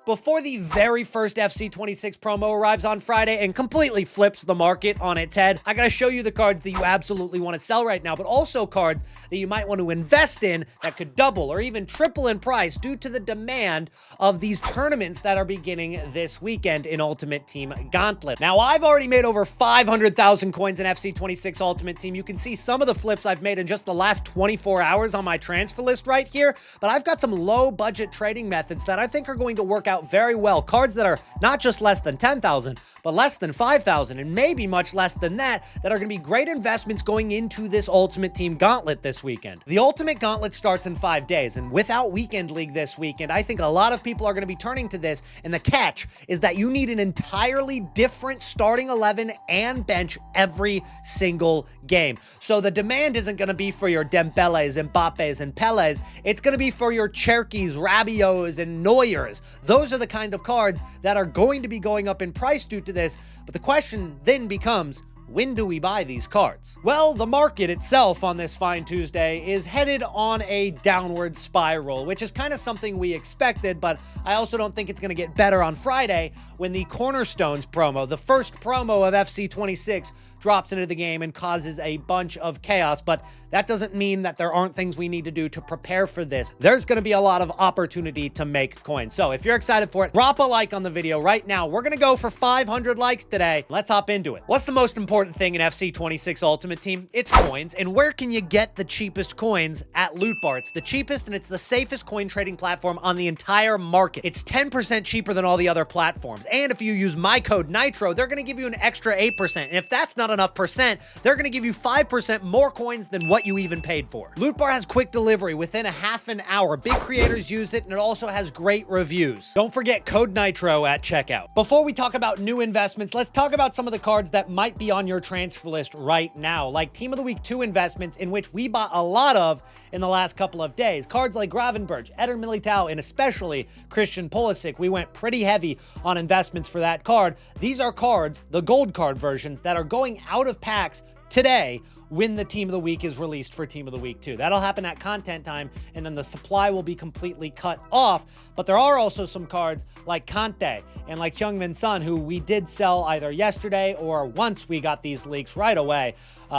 Before the very first FC26 promo arrives on Friday and completely flips the market on its head, I gotta show you the cards that you absolutely want to sell right now, but also cards that you might want to invest in that could double or even triple in price due to the demand of these tournaments that are beginning this weekend in Ultimate Team Gauntlet. Now, I've already made over 500,000 coins in FC26 Ultimate Team. You can see some of the flips I've made in just the last 24 hours on my transfer list right here, but I've got some low budget trading methods that I think are going to work out very well. Cards that are not just less than 10,000, but less than 5,000, and maybe much less than that are going to be great investments going into this Ultimate Team Gauntlet this weekend. The Ultimate Gauntlet starts in 5 days, and without Weekend League this weekend, I think a lot of people are going to be turning to this, and the catch is that you need an entirely different starting 11 and bench every single game. So the demand isn't going to be for your Dembeles, Mbappes, and Peles. It's going to be for your Cherkis, Rabios, and Neuers. Those are the kind of cards that are going to be going up in price due to this, but the question then becomes, when do we buy these cards? Well, the market itself on this fine Tuesday is headed on a downward spiral, which is kind of something we expected, but I also don't think it's going to get better on Friday when the Cornerstones promo, the first promo of FC26, drops into the game and causes a bunch of chaos, but that doesn't mean that there aren't things we need to do to prepare for this. There's going to be a lot of opportunity to make coins. So if you're excited for it, drop a like on the video right now. We're going to go for 500 likes today. Let's hop into it. What's the most important thing in FC26 Ultimate Team? It's coins. And where can you get the cheapest coins? At Loot Bar. It's the cheapest and it's the safest coin trading platform on the entire market. It's 10% cheaper than all the other platforms. And if you use my code Nitro, they're going to give you an extra 8%. And if that's not enough percent, they're going to give you 5% more coins than what you even paid for. Loot Bar has quick delivery within a half an hour. Big creators use it, and it also has great reviews. Don't forget code Nitro at checkout. Before we talk about new investments, let's talk about some of the cards that might be on your transfer list right now, like Team of the Week 2 investments, in which we bought a lot of in the last couple of days. Cards like Gravenberch, Eder Militao, and especially Christian Pulisic. We went pretty heavy on investments for that card. These are cards, the gold card versions, that are going out of packs today when the Team of the Week is released for Team of the Week 2. That'll happen at content time, and then the supply will be completely cut off. But there are also some cards like Kante and like Heung-min Son, who we did sell either yesterday or once we got these leaks right away,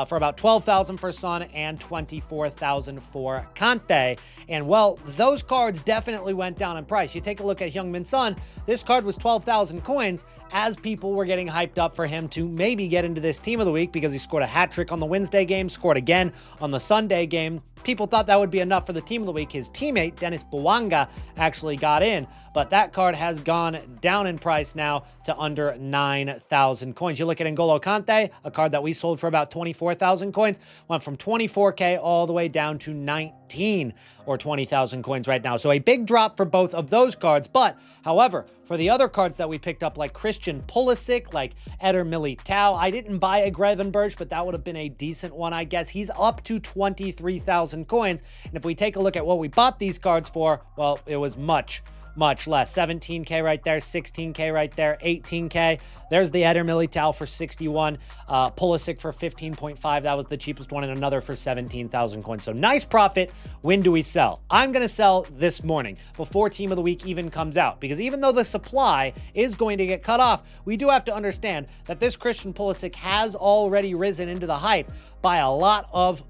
for about 12,000 for Son and 24,000 for Kante. And well, those cards definitely went down in price. You take a look at Heung-min Son, this card was 12,000 coins as people were getting hyped up for him to maybe get into this Team of the Week because he scored a hat trick on the Wednesday game, scored again on the Sunday game. People thought that would be enough for the Team of the Week. His teammate, Dennis Bouanga, actually got in, but that card has gone down in price now to under 9,000 coins. You look at N'Golo Kante, a card that we sold for about 24,000 coins, went from 24K all the way down to 19 or 20,000 coins right now. So a big drop for both of those cards, but however, for the other cards that we picked up, like Christian Pulisic, like Eder Militao, I didn't buy a Gravenberch, but that would have been a decent one, I guess. He's up to 23,000 coins. And if we take a look at what we bought these cards for, well, it was much less. 17K right there, 16K right there, 18K. There's the Eder Militao for 61, Pulisic for 15.5. That was the cheapest one, and another for 17,000 coins. So nice profit. When do we sell? I'm going to sell this morning before Team of the Week even comes out, because even though the supply is going to get cut off, we do have to understand that this Christian Pulisic has already risen into the hype by a lot of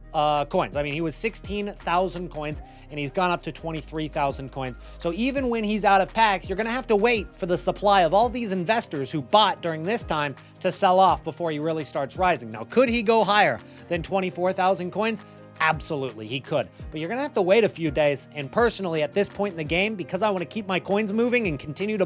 coins. I mean, he was 16,000 coins and he's gone up to 23,000 coins. So even when he's out of packs, you're going to have to wait for the supply of all these investors who bought during this time to sell off before he really starts rising. Now, could he go higher than 24,000 coins? Absolutely, he could. But you're going to have to wait a few days. And personally, at this point in the game, because I want to keep my coins moving and continue to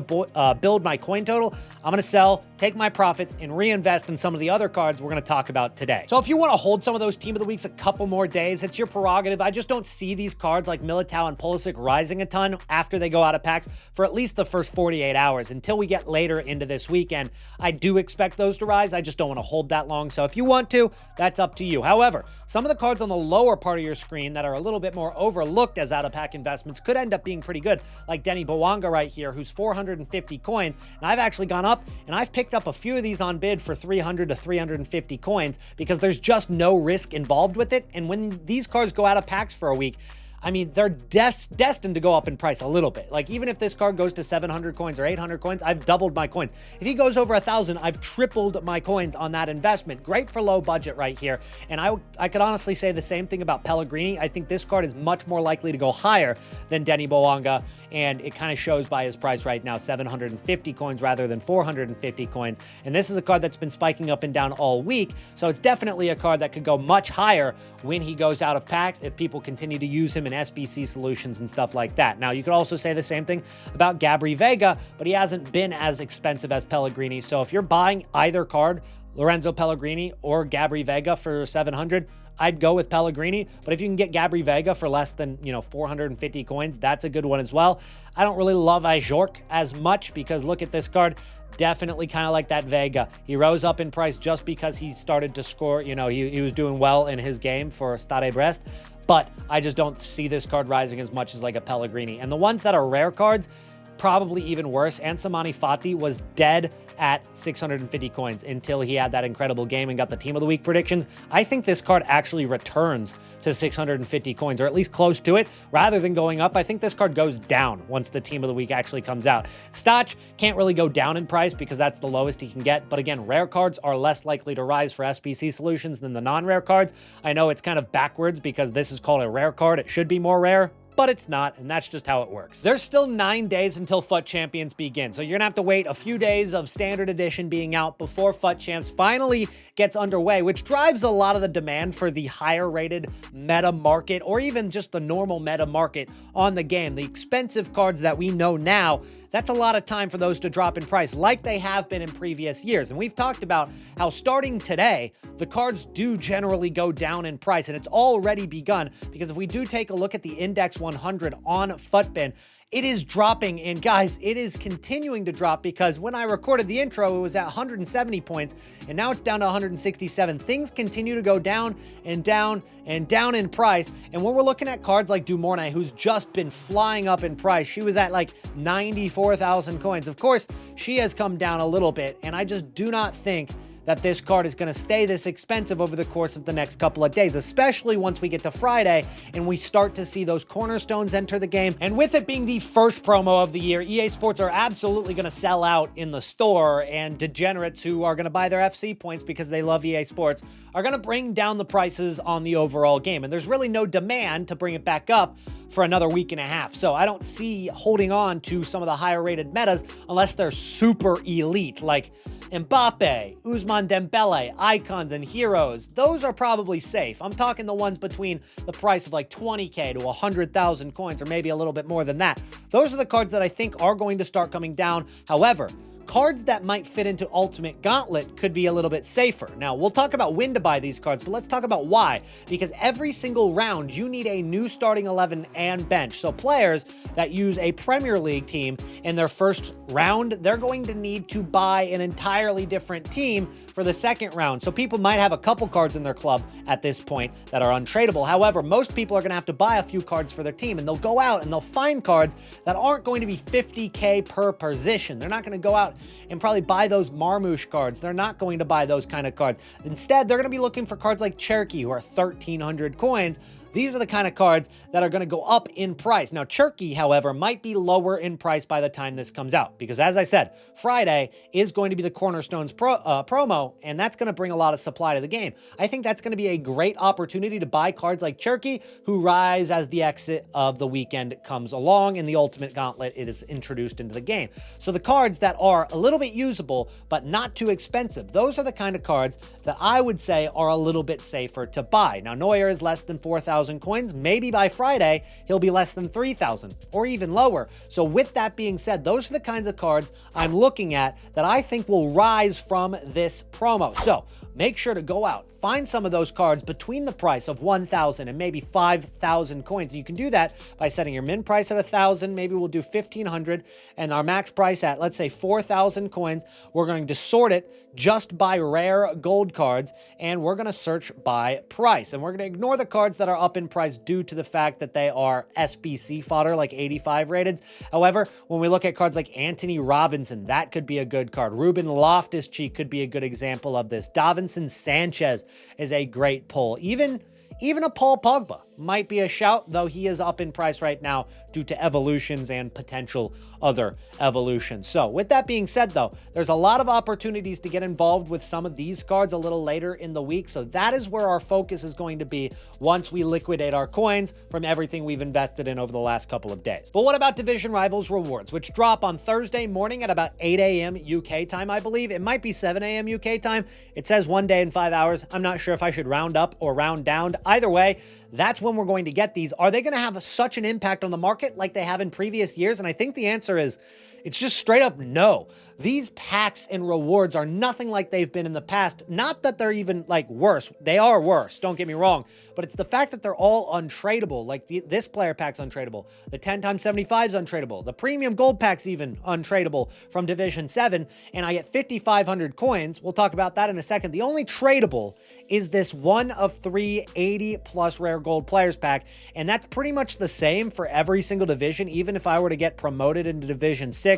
build my coin total, I'm going to sell, take my profits, and reinvest in some of the other cards we're going to talk about today. So if you want to hold some of those Team of the Weeks a couple more days, it's your prerogative. I just don't see these cards like Militao and Pulisic rising a ton after they go out of packs for at least the first 48 hours until we get later into this weekend. I do expect those to rise. I just don't want to hold that long. So if you want to, that's up to you. However, some of the cards on the lower part of your screen that are a little bit more overlooked as out-of-pack investments could end up being pretty good, like Denny Bouanga right here, who's 450 coins, and I've actually gone up and I've picked up a few of these on bid for 300 to 350 coins because there's just no risk involved with it. And when these cards go out of packs for a week, I mean, they're destined to go up in price a little bit. Like, even if this card goes to 700 coins or 800 coins, I've doubled my coins. If he goes over 1,000, I've tripled my coins on that investment. Great for low budget right here. And I could honestly say the same thing about Pellegrini. I think this card is much more likely to go higher than Denny Bouanga, and it kind of shows by his price right now, 750 coins rather than 450 coins. And this is a card that's been spiking up and down all week, so it's definitely a card that could go much higher when he goes out of packs if people continue to use him in SBC solutions and stuff like that. Now, you could also say the same thing about Gabri Vega, but he hasn't been as expensive as Pellegrini. So if you're buying either card, Lorenzo Pellegrini or Gabri Vega for 700, I'd go with Pellegrini, but if you can get Gabri Vega for less than, 450 coins, that's a good one as well. I don't really love Ajorc as much because look at this card. Definitely kind of like that Vega. He rose up in price just because he started to score. He was doing well in his game for Stade Brest, but I just don't see this card rising as much as like a Pellegrini. And the ones that are rare cards, probably even worse. Ansamani Fati was dead at 650 coins until he had that incredible game and got the Team of the Week predictions. I think this card actually returns to 650 coins, or at least close to it. Rather than going up, I think this card goes down once the Team of the Week actually comes out. Stach can't really go down in price because that's the lowest he can get. But again, rare cards are less likely to rise for SBC solutions than the non-rare cards. I know it's kind of backwards because this is called a rare card. It should be more rare, but it's not, and that's just how it works. There's still 9 days until FUT Champions begin, so you're gonna have to wait a few days of Standard Edition being out before FUT Champs finally gets underway, which drives a lot of the demand for the higher-rated meta market, or even just the normal meta market on the game. The expensive cards that we know now, that's a lot of time for those to drop in price, like they have been in previous years. And we've talked about how starting today, the cards do generally go down in price, and it's already begun, because if we do take a look at the Index 100 on FUTBin, it is dropping, and guys, it is continuing to drop because when I recorded the intro, it was at 170 points, and now it's down to 167. Things continue to go down and down and down in price, and when we're looking at cards like Dumornay, who's just been flying up in price, she was at like 94,000 coins. Of course, she has come down a little bit, and I just do not think that this card is going to stay this expensive over the course of the next couple of days, especially once we get to Friday and we start to see those cornerstones enter the game. And with it being the first promo of the year, EA Sports are absolutely going to sell out in the store, and degenerates who are going to buy their FC points because they love EA Sports are going to bring down the prices on the overall game. And there's really no demand to bring it back up for another week and a half. So I don't see holding on to some of the higher rated metas unless they're super elite, like Mbappe, Ousmane Dembele, icons, and heroes. Those are probably safe. I'm talking the ones between the price of like 20k to 100,000 coins, or maybe a little bit more than that. Those are the cards that I think are going to start coming down. However, cards that might fit into Ultimate Gauntlet could be a little bit safer. Now, we'll talk about when to buy these cards, but let's talk about why. Because every single round, you need a new starting 11 and bench. So players that use a Premier League team in their first round, they're going to need to buy an entirely different team for the second round. So people might have a couple cards in their club at this point that are untradeable. However, most people are going to have to buy a few cards for their team, and they'll go out and they'll find cards that aren't going to be 50k per position. They're not going to go out and probably buy those Marmouche cards. They're not going to buy those kind of cards. Instead, they're going to be looking for cards like Cherki, who are 1,300 coins. These are the kind of cards that are going to go up in price. Now, Cherki, however, might be lower in price by the time this comes out, because as I said, Friday is going to be the Cornerstones promo, and that's going to bring a lot of supply to the game. I think that's going to be a great opportunity to buy cards like Cherki, who rise as the exit of the weekend comes along, and the Ultimate Gauntlet is introduced into the game. So the cards that are a little bit usable, but not too expensive, those are the kind of cards that I would say are a little bit safer to buy. Now, Neuer is less than 4,000 coins. Maybe by Friday, he'll be less than 3,000 or even lower. So with that being said, those are the kinds of cards I'm looking at that I think will rise from this promo. So make sure to go out, find some of those cards between the price of 1,000 and maybe 5,000 coins. And you can do that by setting your min price at 1,000. Maybe we'll do 1,500, and our max price at, let's say, 4,000 coins. We're going to sort it just by rare gold cards, and we're going to search by price. And we're going to ignore the cards that are up in price due to the fact that they are SBC fodder, like 85 rated. However, when we look at cards like Anthony Robinson, that could be a good card. Ruben Loftus-Cheek could be a good example of this. Davinson Sanchez is a great pull. Even a Paul Pogba might be a shout, though he is up in price right now due to evolutions and potential other evolutions. So with that being said, though, there's a lot of opportunities to get involved with some of these cards a little later in the week. So that is where our focus is going to be once we liquidate our coins from everything we've invested in over the last couple of days. But what about Division Rivals rewards, which drop on Thursday morning at about 8 a.m. UK time, I believe. It might be 7 a.m. UK time. It says 1 day and 5 hours. I'm not sure if I should round up or round down. Either way, that's when we're going to get these. Are they going to have such an impact on the market like they have in previous years? And I think the answer is, it's just straight up no. These packs and rewards are nothing like they've been in the past. Not that they're even like worse. They are worse, don't get me wrong. But it's the fact that they're all untradeable. Like this player pack's untradeable. The 10x75 is untradeable. The premium gold pack's even untradeable from Division 7. And I get 5,500 coins. We'll talk about that in a second. The only tradable is this 1 of 3 80+ rare gold players pack. And that's pretty much the same for every single division. Even if I were to get promoted into Division 6,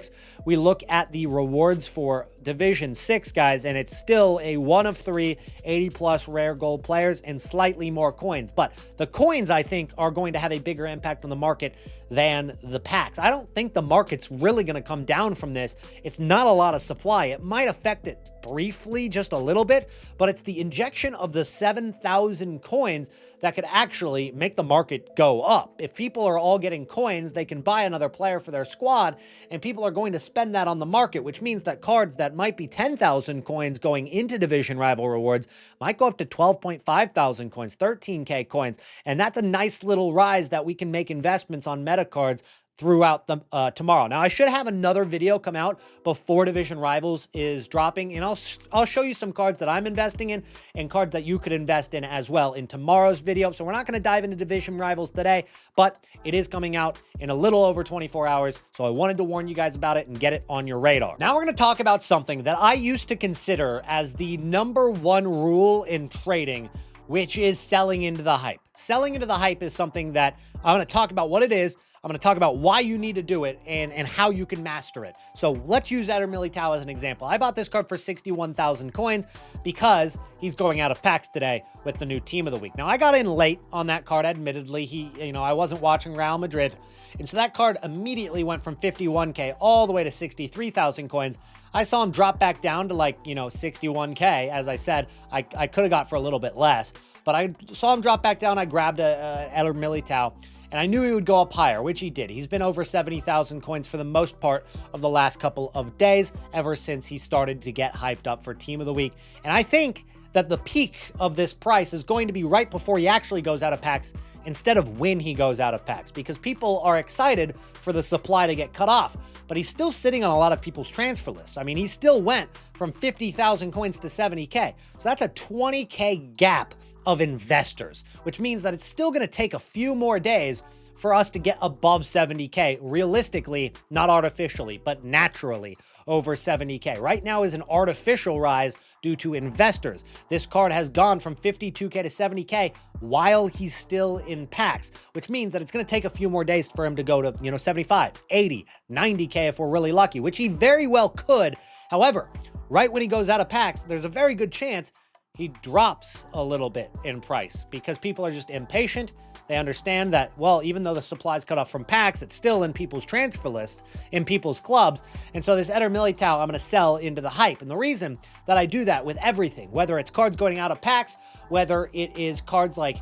we look at the rewards for Division 6, guys, and it's still a 1 of 3 80+ rare gold players and slightly more coins. But the coins, I think, are going to have a bigger impact on the market than the packs. I don't think the market's really going to come down from this. It's not a lot of supply. It might affect it briefly, just a little bit, but it's the injection of the 7,000 coins that could actually make the market go up. If people are all getting coins, they can buy another player for their squad, and people are going to spend that on the market, which means that cards that might be 10,000 coins going into Division Rival rewards might go up to 12.5 thousand coins, 13K coins, and that's a nice little rise that we can make investments on meta cards throughout the tomorrow. Now, I should have another video come out before Division Rivals is dropping, and I'll show you some cards that I'm investing in and cards that you could invest in as well in tomorrow's video. So we're not going to dive into Division Rivals today, but it is coming out in a little over 24 hours. So I wanted to warn you guys about it and get it on your radar. Now we're going to talk about something that I used to consider as the #1 rule in trading, which is selling into the hype. Selling into the hype is something that I'm going to talk about what it is. I'm going to talk about why you need to do it and how you can master it. So let's use Eder Militao as an example. I bought this card for 61,000 coins because he's going out of packs today with the new team of the week. Now, I got in late on that card, admittedly. I wasn't watching Real Madrid. And so that card immediately went from 51K all the way to 63,000 coins. I saw him drop back down to 61K. As I said, I could have got for a little bit less, but I saw him drop back down. I grabbed a Eder Militao, and I knew he would go up higher, which he did. He's been over 70,000 coins for the most part of the last couple of days, ever since he started to get hyped up for Team of the Week. And I think that the peak of this price is going to be right before he actually goes out of packs instead of when he goes out of packs, because people are excited for the supply to get cut off. But he's still sitting on a lot of people's transfer lists. I mean, he still went from 50,000 coins to 70K. So that's a 20K gap of investors, which means that it's still going to take a few more days for us to get above 70K, realistically, not artificially, but naturally over 70K. Right now is an artificial rise due to investors. This card has gone from 52K to 70K while he's still in packs, which means that it's going to take a few more days for him to go to, 75, 80, 90K if we're really lucky, which he very well could. However, right when he goes out of packs, there's a very good chance he drops a little bit in price because people are just impatient. They understand that, well, even though the supply's cut off from packs, it's still in people's transfer lists, in people's clubs. And so this Eder Militao, I'm going to sell into the hype. And the reason that I do that with everything, whether it's cards going out of packs, whether it is cards like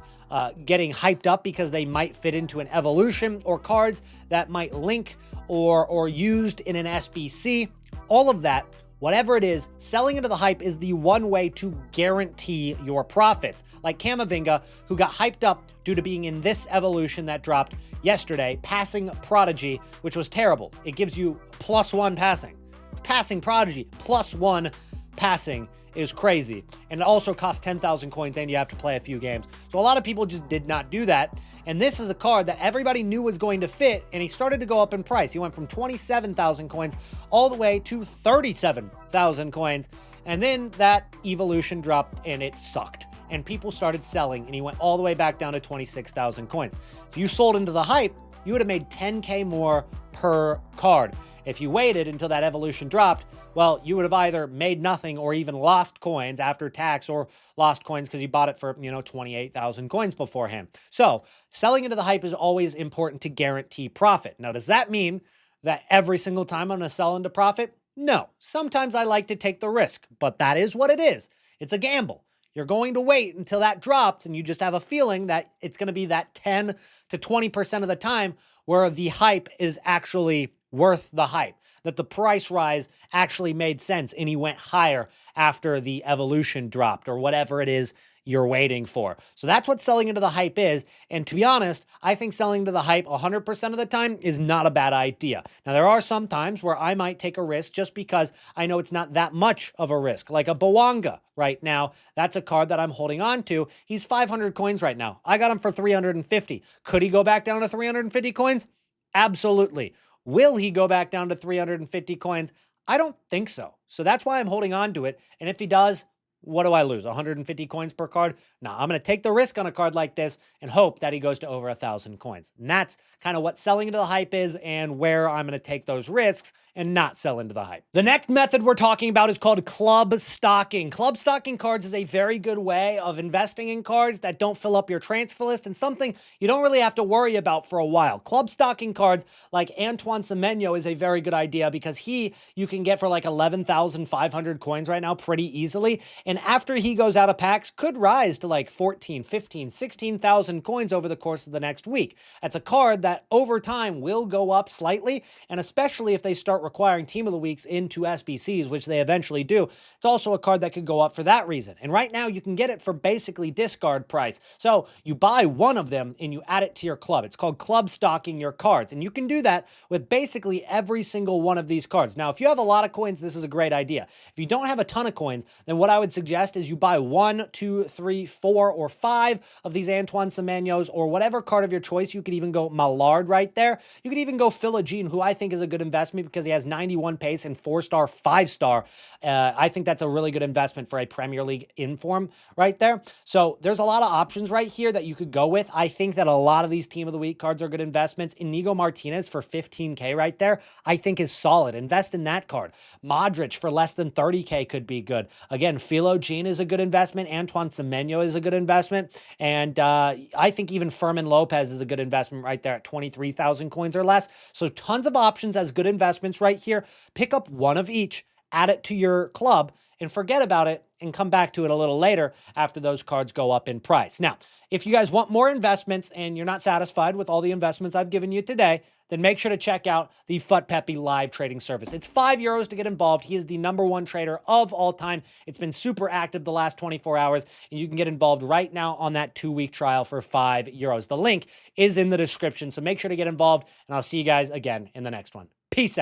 getting hyped up because they might fit into an evolution, or cards that might link or used in an SBC, all of that, whatever it is, selling into the hype is the one way to guarantee your profits. Like Camavinga, who got hyped up due to being in this evolution that dropped yesterday, Passing Prodigy, which was terrible. It gives you +1 passing. It's Passing Prodigy. +1 passing is crazy. And it also costs 10,000 coins and you have to play a few games. So a lot of people just did not do that. And this is a card that everybody knew was going to fit, and he started to go up in price. He went from 27,000 coins all the way to 37,000 coins. And then that evolution dropped and it sucked. And people started selling, and he went all the way back down to 26,000 coins. If you sold into the hype, you would have made 10K more per card. If you waited until that evolution dropped, well, you would have either made nothing or even lost coins after tax, or lost coins because you bought it for, 28,000 coins beforehand. So selling into the hype is always important to guarantee profit. Now, does that mean that every single time I'm going to sell into profit? No. Sometimes I like to take the risk, but that is what it is. It's a gamble. You're going to wait until that drops, and you just have a feeling that it's going to be that 10 to 20% of the time where the hype is actually worth the hype, that the price rise actually made sense and he went higher after the evolution dropped, or whatever it is you're waiting for. So that's what selling into the hype is. And to be honest, I think selling into the hype 100% of the time is not a bad idea. Now, there are some times where I might take a risk just because I know it's not that much of a risk, like a Bawanga right now. That's a card that I'm holding on to. He's 500 coins right now. I got him for 350. Could he go back down to 350 coins? Absolutely. Will he go back down to 350 coins? I don't think so. So that's why I'm holding on to it. And if he does, what do I lose? 150 coins per card? No, I'm going to take the risk on a card like this and hope that he goes to over 1,000 coins. And that's kind of what selling into the hype is, and where I'm going to take those risks and not sell into the hype. The next method we're talking about is called club stocking. Club stocking cards is a very good way of investing in cards that don't fill up your transfer list, and something you don't really have to worry about for a while. Club stocking cards like Antoine Semenyo is a very good idea because you can get for like 11,500 coins right now pretty easily. And after he goes out of packs, could rise to like 14, 15, 16,000 coins over the course of the next week. That's a card that over time will go up slightly, and especially if they start requiring Team of the Weeks into SBCs, which they eventually do, it's also a card that could go up for that reason. And right now you can get it for basically discard price. So you buy one of them and you add it to your club. It's called club stocking your cards. And you can do that with basically every single one of these cards. Now, if you have a lot of coins, this is a great idea. If you don't have a ton of coins, then what I would suggest is you buy 1, 2, 3, 4, or 5 of these Antoine Semenyos, or whatever card of your choice. You could even go Mallard right there. You could even go Philogene, who I think is a good investment because he has 91 pace and 4-star, 5-star. I think that's a really good investment for a Premier League inform right there. So there's a lot of options right here that you could go with. I think that a lot of these Team of the Week cards are good investments. Inigo Martinez for 15K right there, I think is solid. Invest in that card. Modric for less than 30K could be good. Again, Philogene is a good investment. Antoine Semenyo is a good investment. And I think even Fermin Lopez is a good investment right there at 23,000 coins or less. So tons of options as good investments right here. Pick up one of each, add it to your club, and forget about it and come back to it a little later after those cards go up in price. Now, if you guys want more investments and you're not satisfied with all the investments I've given you today, then make sure to check out the Futpeppy live trading service. It's €5 to get involved. He is the #1 trader of all time. It's been super active the last 24 hours, and you can get involved right now on that 2-week trial for €5. The link is in the description, so make sure to get involved, and I'll see you guys again in the next one. Peace out.